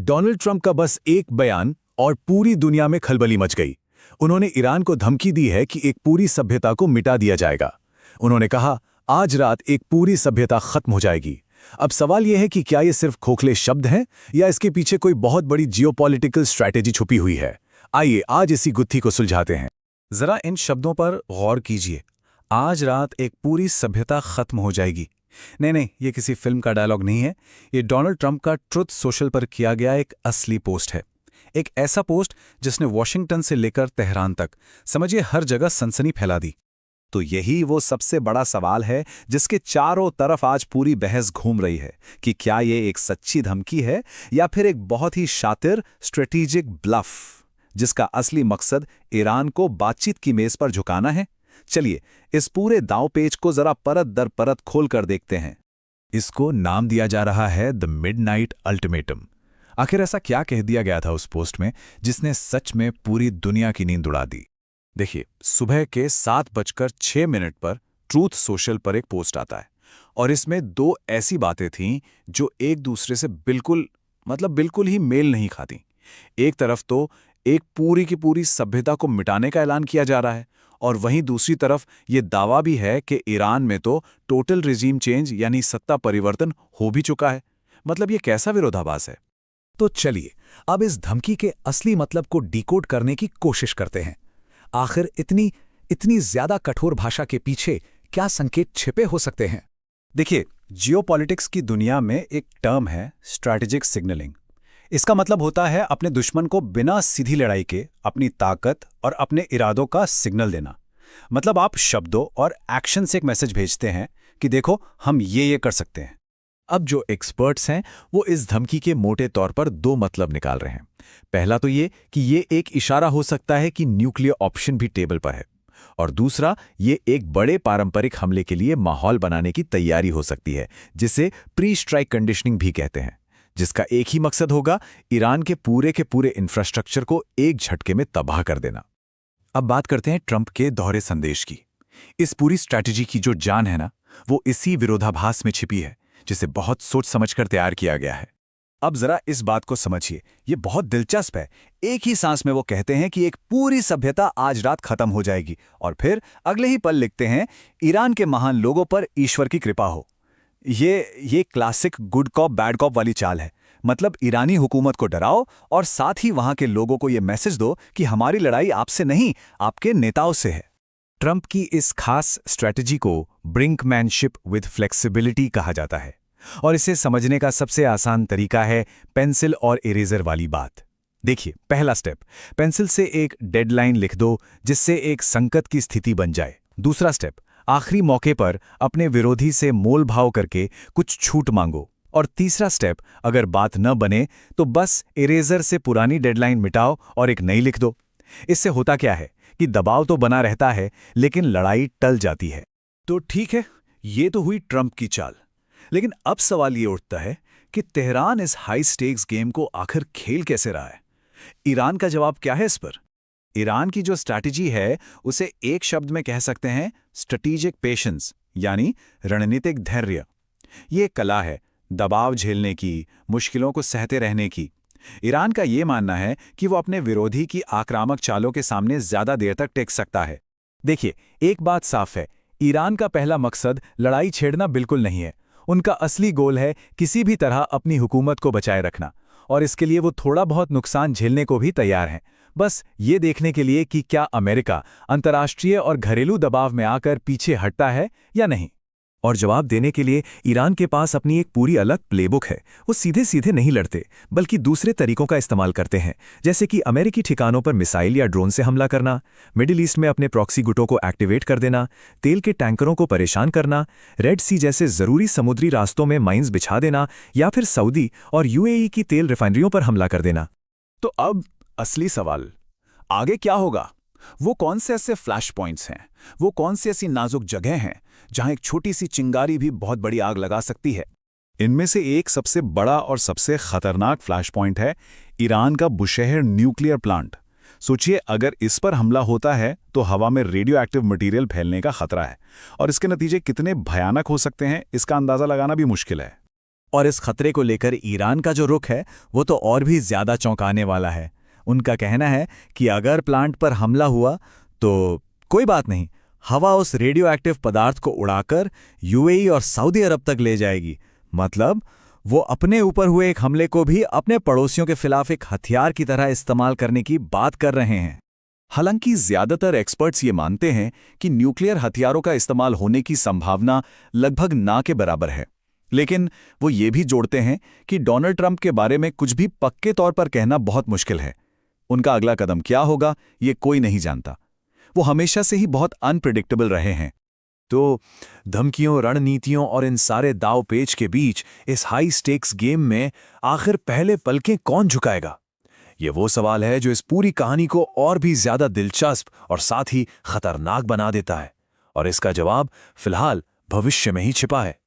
Donald Trump का बस एक बयान और पूरी दुनिया में खलबली मच गई। उन्होंने ईरान को धमकी दी है कि एक पूरी सभ्यता को मिटा दिया जाएगा। उन्होंने कहा, आज रात एक पूरी सभ्यता खत्म हो जाएगी। अब सवाल यह है कि क्या ये सिर्फ खोखले शब्द हैं या इसके पीछे कोई बहुत बड़ी जियोपॉलिटिकल स्ट्रैटेजी छुपी हुई है। आइए आज इसी गुत्थी को सुलझाते हैं। जरा इन शब्दों पर गौर कीजिए। आज रात एक पूरी सभ्यता खत्म हो जाएगी। नहीं, ये किसी फिल्म का डायलॉग नहीं है। ये डोनाल्ड ट्रंप का ट्रुथ सोशल पर किया गया एक असली पोस्ट है। एक ऐसा पोस्ट जिसने वॉशिंगटन से लेकर तेहरान तक समझिए हर जगह सनसनी फैला दी। तो यही वो सबसे बड़ा सवाल है जिसके चारों तरफ आज पूरी बहस घूम रही है कि क्या ये एक सच्ची धमकी है या फिर एक बहुत ही शातिर स्ट्रेटेजिक ब्लफ, जिसका असली मकसद ईरान को बातचीत की मेज पर झुकाना है। चलिए इस पूरे दांवपेच को जरा परत दर परत खोल कर देखते हैं। इसको नाम दिया जा रहा है द मिडनाइट अल्टीमेटम। आखिर ऐसा क्या कह दिया गया था उस पोस्ट में जिसने सच में पूरी दुनिया की नींद उड़ा दी। देखिए, सुबह के 7:06 पर ट्रूथ सोशल पर एक पोस्ट आता है और इसमें दो ऐसी बातें थीं जो एक दूसरे से बिल्कुल ही मेल नहीं खाती। एक तरफ तो एक पूरी की पूरी सभ्यता को मिटाने का ऐलान किया जा रहा है और वहीं दूसरी तरफ ये दावा भी है कि ईरान में तो टोटल रिजीम चेंज यानी सत्ता परिवर्तन हो भी चुका है। मतलब ये कैसा विरोधाभास है। तो चलिए अब इस धमकी के असली मतलब को डिकोड करने की कोशिश करते हैं। आखिर इतनी ज्यादा कठोर भाषा के पीछे क्या संकेत छिपे हो सकते हैं। देखिए, जियोपॉलिटिक्स की दुनिया में एक टर्म है स्ट्रैटेजिक सिग्नलिंग। इसका मतलब होता है अपने दुश्मन को बिना सीधी लड़ाई के अपनी ताकत और अपने इरादों का सिग्नल देना। मतलब आप शब्दों और एक्शन से एक मैसेज भेजते हैं कि देखो हम ये कर सकते हैं। अब जो एक्सपर्ट्स हैं वो इस धमकी के मोटे तौर पर दो मतलब निकाल रहे हैं। पहला तो ये कि ये एक इशारा हो सकता है कि न्यूक्लियर ऑप्शन भी टेबल पर है, और दूसरा ये एक बड़े पारंपरिक हमले के लिए माहौल बनाने की तैयारी हो सकती है, जिसे प्री स्ट्राइक कंडीशनिंग भी कहते हैं, जिसका एक ही मकसद होगा, ईरान के पूरे इंफ्रास्ट्रक्चर को एक झटके में तबाह कर देना। अब बात करते हैं ट्रंप के दोहरे संदेश की। इस पूरी स्ट्रैटेजी की जो जान है ना, वो इसी विरोधाभास में छिपी है, जिसे बहुत सोच समझकर तैयार किया गया है। अब जरा इस बात को समझिए, ये बहुत दिलचस्प है। एक ही सांस में वो कहते हैं कि एक पूरी सभ्यता आज रात खत्म हो जाएगी, और फिर अगले ही पल लिखते हैं, ईरान के महान लोगों पर ईश्वर की कृपा हो। ये classic good cop bad cop वाली चाल है। मतलब ईरानी हुकूमत को डराओ और साथ ही वहां के लोगों को ये मैसेज दो कि हमारी लड़ाई आपसे नहीं, आपके नेताओं से है। ट्रंप की इस खास स्ट्रैटेजी को ब्रिंकमैनशिप विद फ्लेक्सिबिलिटी कहा जाता है, और इसे समझने का सबसे आसान तरीका है पेंसिल और इरेजर वाली बात। देखिए, पहला स्टेप, पेंसिल से एक डेडलाइन लिख दो जिससे एक संकट की स्थिति बन जाए। दूसरा स्टेप, आखिरी मौके पर अपने विरोधी से मोल भाव करके कुछ छूट मांगो। और तीसरा स्टेप, अगर बात न बने तो बस इरेजर से पुरानी डेडलाइन मिटाओ और एक नई लिख दो। इससे होता क्या है कि दबाव तो बना रहता है लेकिन लड़ाई टल जाती है। तो ठीक है, ये तो हुई ट्रंप की चाल। लेकिन अब सवाल ये उठता है कि तेहरान इस हाई स्टेक्स गेम को आखिर खेल कैसे रहा है। ईरान का जवाब क्या है इस पर? ईरान की जो स्ट्रैटेजी है उसे एक शब्द में कह सकते हैं स्ट्रेटेजिक पेशेंस, यानी रणनीतिक धैर्य। ये कला है दबाव झेलने की, मुश्किलों को सहते रहने की। ईरान का ये मानना है कि वो अपने विरोधी की आक्रामक चालों के सामने ज्यादा देर तक टिक सकता है। देखिए, एक बात साफ है, ईरान का पहला मकसद लड़ाई छेड़ना बिल्कुल नहीं है। उनका असली गोल है किसी भी तरह अपनी हुकूमत को बचाए रखना, और इसके लिए वो थोड़ा बहुत नुकसान झेलने को भी तैयार हैं, बस ये देखने के लिए कि क्या अमेरिका अंतर्राष्ट्रीय और घरेलू दबाव में आकर पीछे हटता है या नहीं। और जवाब देने के लिए ईरान के पास अपनी एक पूरी अलग प्लेबुक है। वो सीधे सीधे नहीं लड़ते, बल्कि दूसरे तरीकों का इस्तेमाल करते हैं, जैसे कि अमेरिकी ठिकानों पर मिसाइल या ड्रोन से हमला करना, मिडिल ईस्ट में अपने प्रॉक्सी गुटों को एक्टिवेट कर देना, तेल के टैंकरों को परेशान करना, रेड सी जैसे जरूरी समुद्री रास्तों में माइंस बिछा देना, या फिर सऊदी और यूएई की तेल रिफाइनरियों पर हमला कर देना। तो अब असली सवाल, आगे क्या होगा? वो कौन से ऐसे फ्लैश पॉइंट्स हैं, वो कौन सी ऐसी नाजुक जगह हैं जहां एक छोटी सी चिंगारी भी बहुत बड़ी आग लगा सकती है? इनमें से एक सबसे बड़ा और सबसे खतरनाक फ्लैश पॉइंट है ईरान का बुशहर न्यूक्लियर प्लांट। सोचिए, अगर इस पर हमला होता है तो हवा में रेडियो एक्टिव मटीरियल फैलने का खतरा है, और इसके नतीजे कितने भयानक हो सकते हैं इसका अंदाजा लगाना भी मुश्किल है। और इस खतरे को लेकर ईरान का जो रुख है वो तो और भी ज्यादा चौंकाने वाला है। उनका कहना है कि अगर प्लांट पर हमला हुआ तो कोई बात नहीं, हवा उस रेडियो एक्टिव पदार्थ को उड़ाकर यूएई और सऊदी अरब तक ले जाएगी। मतलब वो अपने ऊपर हुए एक हमले को भी अपने पड़ोसियों के खिलाफ एक हथियार की तरह इस्तेमाल करने की बात कर रहे हैं। हालांकि ज्यादातर एक्सपर्ट्स ये मानते हैं कि न्यूक्लियर हथियारों का इस्तेमाल होने की संभावना लगभग ना के बराबर है, लेकिन वो ये भी जोड़ते हैं कि डोनाल्ड ट्रंप के बारे में कुछ भी पक्के तौर पर कहना बहुत मुश्किल है। उनका अगला कदम क्या होगा ये कोई नहीं जानता। वो हमेशा से ही बहुत अनप्रिडिक्टेबल रहे हैं। तो धमकियों, रणनीतियों और इन सारे दाव पेच के बीच इस हाई स्टेक्स गेम में आखिर पहले पलकें कौन झुकाएगा? ये वो सवाल है जो इस पूरी कहानी को और भी ज्यादा दिलचस्प और साथ ही खतरनाक बना देता है, और इसका जवाब फिलहाल भविष्य में ही छिपा है।